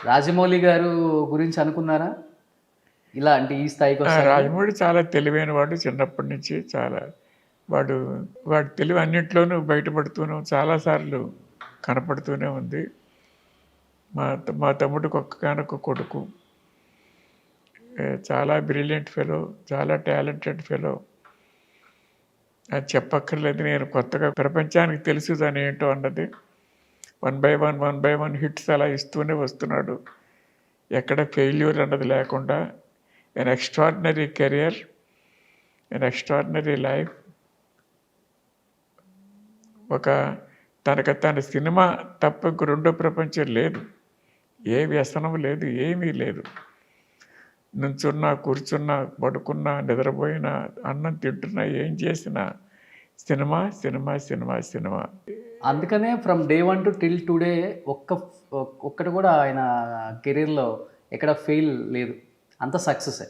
రాజమౌళి గారు గురించి అనుకున్నారా? ఇలా అంటే ఈ స్థాయికొస్తారని? రాజమౌళి చాలా తెలివైన వాడు. చిన్నప్పటి నుంచి చాలా వాడు వాడి తెలివి అన్నిట్లోనూ బయటపడుతూను చాలా సార్లు కనపడుతూనే ఉంది. మా తమ్ముడికి ఒక్కగానొక్క కొడుకు. చాలా బ్రిలియంట్ ఫెలో, చాలా టాలెంటెడ్ ఫెలో. అది చెప్పక్కర్లేదు. నేను కొత్తగా ప్రపంచానికి తెలుసు దానేంటో అన్నది. 1 బై 1 హిట్స్ అలా ఇస్తూనే వస్తున్నాడు. ఎక్కడ ఫెయిల్యూర్ అన్నది లేకుండా ఎన్ ఎక్స్ట్రాడినరీ కెరియర్, ఎన్ ఎక్స్ట్రాడినరీ లైఫ్. తన సినిమా తప్ప ఇంక రెండో ప్రపంచం లేదు. ఏ వ్యసనం లేదు, ఏమీ లేదు. నుంచున్నా, కూర్చున్నా, పడుకున్నా, నిద్రపోయినా, అన్నం తింటున్నా, ఏం చేసినా సినిమా, సినిమా, సినిమా, సినిమా. అందుకనే from day 1 to till today ఒక్కటి కూడా ఆయన కెరీర్‌లో ఎక్కడ ఫెయిల్ లేదు. అంత సక్సెసే.